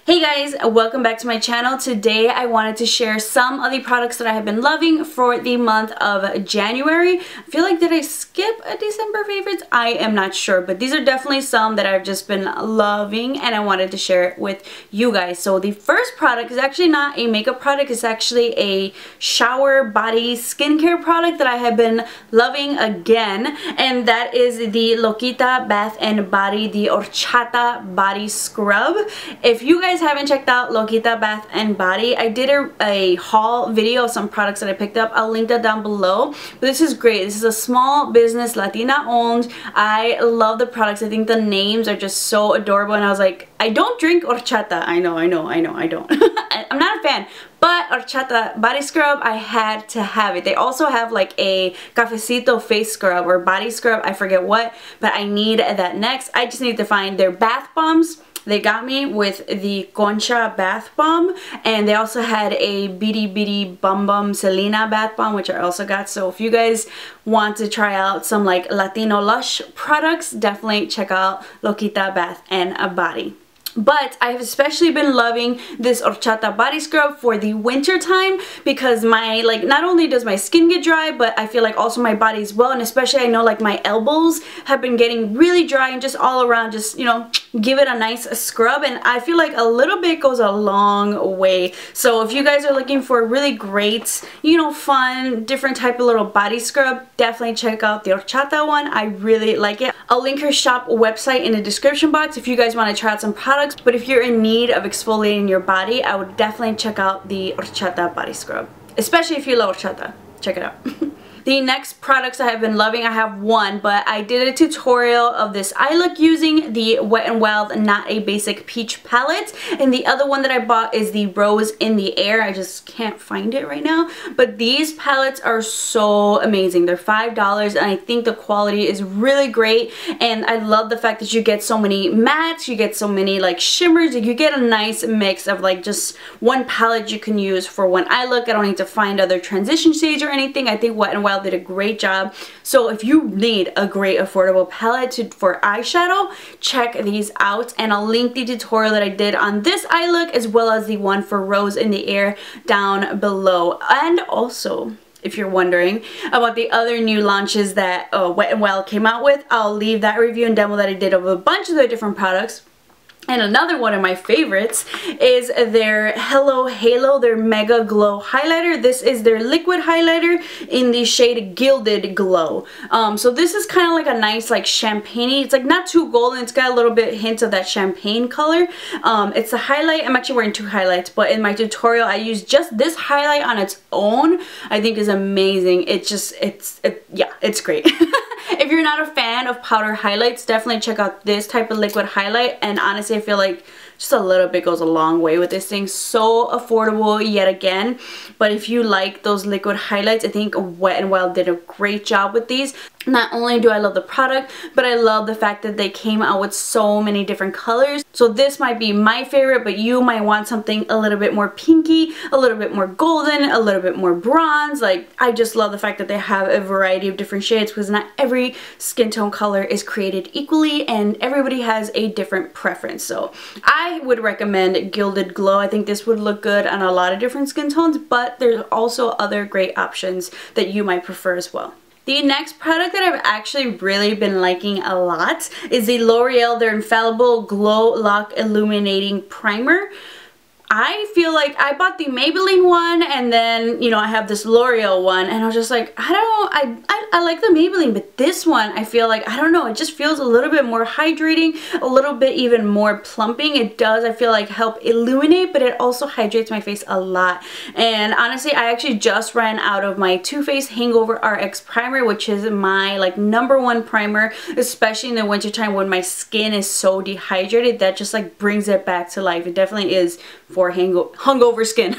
Hey guys, welcome back to my channel. Today I wanted to share some of the products that I have been loving for the month of January. I feel like, did I skip a December favorites? I am not sure, but these are definitely some that I've just been loving and I wanted to share it with you guys. So the first product is actually not a makeup product, it's actually a shower body skincare product that I have been loving again, and that is the Loquita Bath and Body, the Horchata Body Scrub. If you guys haven't checked out Loquita Bath and Body, I did a haul video of some products that I picked up. I'll link that down below. But this is great. This is a small business, Latina owned. I love the products. I think the names are just so adorable, and I was like, I don't drink horchata. I know, I don't. I'm not a fan. But Horchata body scrub, I had to have it. They also have like a cafecito face scrub or body scrub, I forget what, but I need that next. I just need to find their bath bombs. They got me with the Concha bath bomb, and they also had a Bitty Bitty Bum Bum Selena bath bomb, which I also got. So if you guys want to try out some like Latino Lush products, definitely check out Loquita Bath and Body. But I've especially been loving this Horchata body scrub for the winter time because not only does my skin get dry, but I feel like also my body as well, and especially I know like my elbows have been getting really dry, and just all around, just, you know, give it a nice scrub, and I feel like a little bit goes a long way. So if you guys are looking for a really great, you know, fun, different type of little body scrub, definitely check out the Horchata one. I really like it. I'll link her shop website in the description box if you guys want to try out some products. But if you're in need of exfoliating your body, I would definitely check out the Horchata body scrub, especially if you love horchata. Check it out. The next products I have been loving, I have one, but I did a tutorial of this eye look using the Wet n Wild Not a Basic Peach palette, and the other one that I bought is the Rose in the Air. I just can't find it right now, but these palettes are so amazing. They're $5, and I think the quality is really great, and I love the fact that you get so many mattes, you get so many like shimmers, you get a nice mix of like just one palette you can use for one eye look. I don't need to find other transition shades or anything. I think Wet n Wild did a great job. So if you need a great affordable palette for eyeshadow, check these out, and I'll link the tutorial that I did on this eye look as well as the one for Rose in the Air down below. And also, if you're wondering about the other new launches that Wet n Wild came out with, I'll leave that review and demo that I did of a bunch of their different products. And another one of my favorites is their Hello Halo, their Mega Glow Highlighter. This is their liquid highlighter in the shade Gilded Glow. So this is kind of like a nice like champagne-y. It's like not too golden. It's got a little bit hint of that champagne color. It's a highlight. I'm actually wearing two highlights, but in my tutorial I used just this highlight on its own. I think is amazing. Yeah, it's great. If you're not a fan of powder highlights, definitely check out this type of liquid highlight, and honestly I feel like just a little bit goes a long way with this thing. So affordable yet again, but if you like those liquid highlights, I think Wet n Wild did a great job with these. Not only do I love the product, but I love the fact that they came out with so many different colors. So this might be my favorite, but you might want something a little bit more pinky, a little bit more golden, a little bit more bronze. Like, I just love the fact that they have a variety of different shades, because not every skin tone color is created equally and everybody has a different preference. So I would recommend Gilded Glow. I think this would look good on a lot of different skin tones, but there's also other great options that you might prefer as well. The next product that I've actually really been liking a lot is the L'Oreal, their Infallible Glow Lock Illuminating Primer. I feel like I bought the Maybelline one, and then, you know, I have this L'Oreal one, and I was just like, I like the Maybelline, but this one, I feel like, I don't know, it just feels a little bit more hydrating, a little bit even more plumping. It does, I feel like, help illuminate, but it also hydrates my face a lot. And honestly, I actually just ran out of my Too Faced Hangover RX Primer, which is my like #1 primer, especially in the wintertime when my skin is so dehydrated. That just like brings it back to life. It definitely is for hungover skin.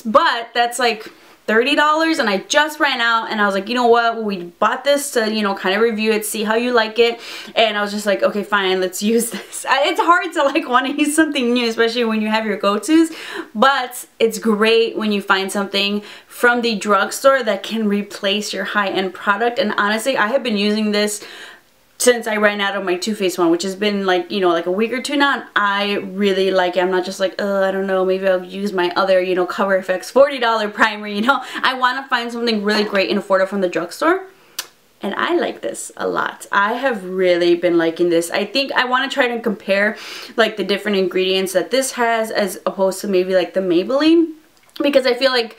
But that's like $30, and I just ran out, and I was like, you know what, we bought this to, you know, kind of review it, see how you like it, and I was just like, okay, fine, let's use this. It's hard to like want to use something new, especially when you have your go-tos, but it's great when you find something from the drugstore that can replace your high-end product. And honestly, I have been using this since I ran out of my Too Faced one, which has been like, you know, like a week or two now. I really like it. I'm not just like, oh, I don't know, maybe I'll use my other, you know, Cover FX $40 primer, you know. I want to find something really great and affordable from the drugstore. And I like this a lot. I have really been liking this. I think I want to try to compare like the different ingredients that this has as opposed to maybe like the Maybelline. Because I feel like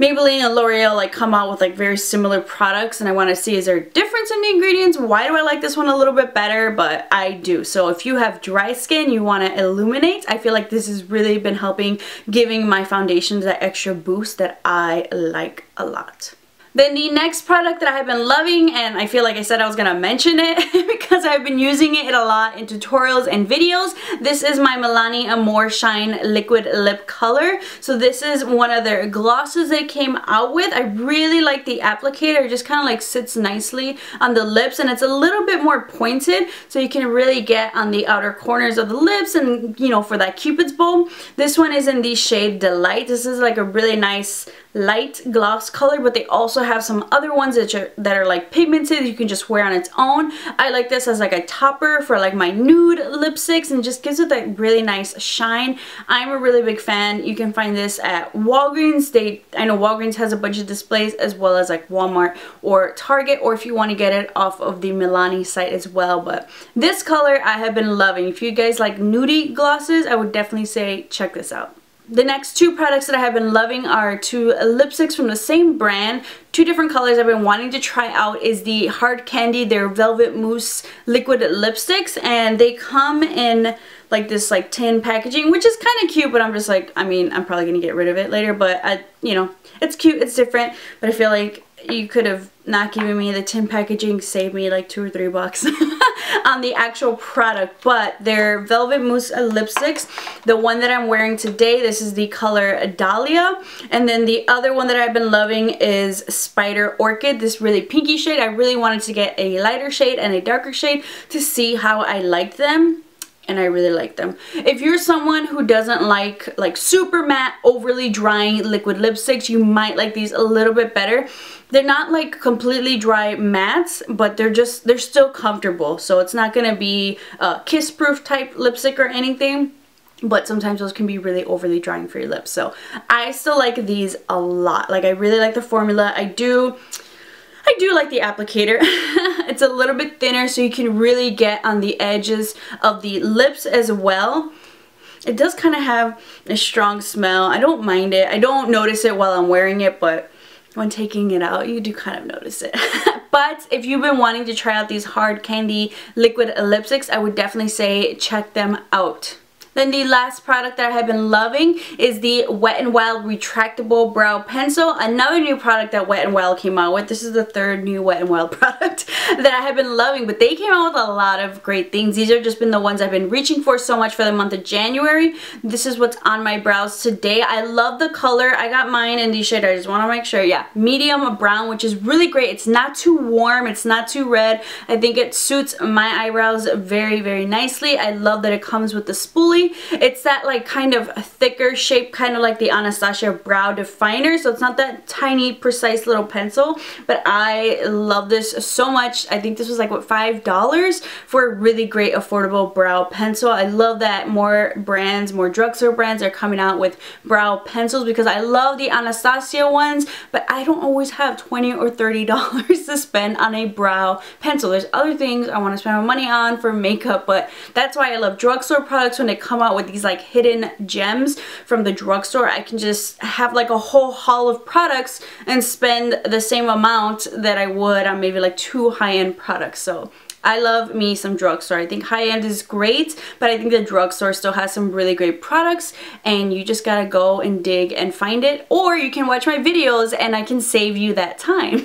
Maybelline and L'Oreal like come out with like very similar products, and I want to see, is there a difference in the ingredients? Why do I like this one a little bit better? But I do. So if you have dry skin, you want to illuminate, I feel like this has really been helping, giving my foundations that extra boost that I like a lot. Then the next product that I have been loving, and I feel like I said I was going to mention it because I've been using it a lot in tutorials and videos. This is my Milani Amore Shine Liquid Lip Color. So this is one of their glosses they came out with. I really like the applicator. It just kind of like sits nicely on the lips, and it's a little bit more pointed, so you can really get on the outer corners of the lips and, you know, for that Cupid's bow. This one is in the shade Delight. This is like a really nice light gloss color, but they also have some other ones that are like pigmented you can just wear on its own. I like this as like a topper for like my nude lipsticks, and it just gives it that really nice shine. I'm a really big fan. You can find this at Walgreens. I know Walgreens has a bunch of displays, as well as like Walmart or Target, or if you want to get it off of the Milani site as well. But this color I have been loving. If you guys like nudie glosses, I would definitely say check this out. The next two products that I have been loving are two lipsticks from the same brand. Two different colors I've been wanting to try out is the Hard Candy, their Velvet Mousse liquid lipsticks, and they come in like this like tin packaging, which is kind of cute, but I'm just like, I mean, I'm probably gonna get rid of it later, but you know, it's cute, it's different, but I feel like you could have not given me the tin packaging, saved me like $2 or $3 on the actual product. But they're Velvet Mousse lipsticks. The one that I'm wearing today, this is the color Dahlia, and then the other one that I've been loving is Spider Orchid, this really pinky shade. I really wanted to get a lighter shade and a darker shade to see how I liked them, and I really like them. If you're someone who doesn't like super matte, overly drying liquid lipsticks, you might like these a little bit better. They're not like completely dry mattes, but they're still comfortable. So it's not gonna be a kiss proof type lipstick or anything, but sometimes those can be really overly drying for your lips. So I still like these a lot. Like, I really like the formula. I do like the applicator. It's a little bit thinner, so you can really get on the edges of the lips as well. It does kind of have a strong smell. I don't mind it. I don't notice it while I'm wearing it, but when taking it out, you do kind of notice it. But if you've been wanting to try out these Hard Candy liquid lipsticks, I would definitely say check them out. Then the last product that I have been loving is the Wet n Wild Retractable Brow Pencil. Another new product that Wet n Wild came out with. This is the third new Wet n Wild product that I have been loving, but they came out with a lot of great things. These have just been the ones I've been reaching for so much for the month of January. This is what's on my brows today. I love the color. I got mine in the shade, I just want to make sure, yeah, medium brown, which is really great. It's not too warm, it's not too red. I think it suits my eyebrows very, very nicely. I love that it comes with the spoolie. It's that like kind of thicker shape, kind of like the Anastasia brow definer, so it's not that tiny precise little pencil, but I love this so much. I think this was like what, $5 for a really great affordable brow pencil. I love that more brands, more drugstore brands are coming out with brow pencils, because I love the Anastasia ones, but I don't always have $20 or $30 to spend on a brow pencil. There's other things I want to spend my money on for makeup, but that's why I love drugstore products. When they come out with these like hidden gems from the drugstore, I can just have like a whole haul of products and spend the same amount that I would on maybe like 2 high-end products. So I love me some drugstore. I think high-end is great, but I think the drugstore still has some really great products, and you just gotta go and dig and find it, or you can watch my videos and I can save you that time.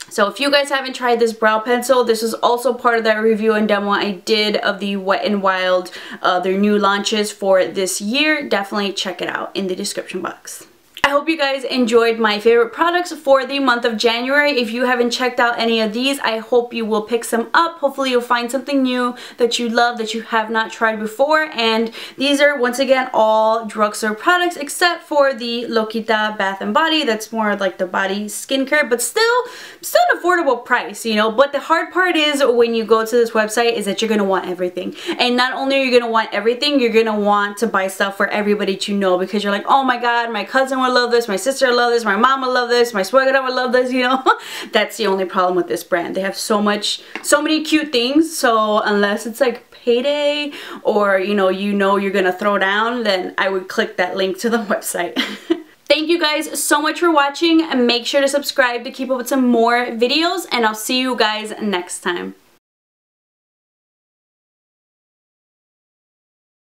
So if you guys haven't tried this brow pencil, this is also part of that review and demo I did of the Wet n Wild, their new launches for this year. Definitely check it out in the description box. I hope you guys enjoyed my favorite products for the month of January. If you haven't checked out any of these, I hope you will pick some up. Hopefully you'll find something new that you love, that you have not tried before. And these are, once again, all drugstore products except for the Loquita Bath and Body. That's more like the body skincare, but still an affordable price, you know. But the hard part is when you go to this website is that you're going to want everything. And not only are you going to want everything, you're going to want to buy stuff for everybody to know, because you're like, oh my god, my cousin would love this, my sister would love this, my mom would love this, my suegra would love this, you know. That's the only problem with this brand. They have so many cute things, so unless it's like payday or you know you're gonna throw down, then I would click that link to the website. Thank you guys so much for watching, and make sure to subscribe to keep up with some more videos, and I'll see you guys next time.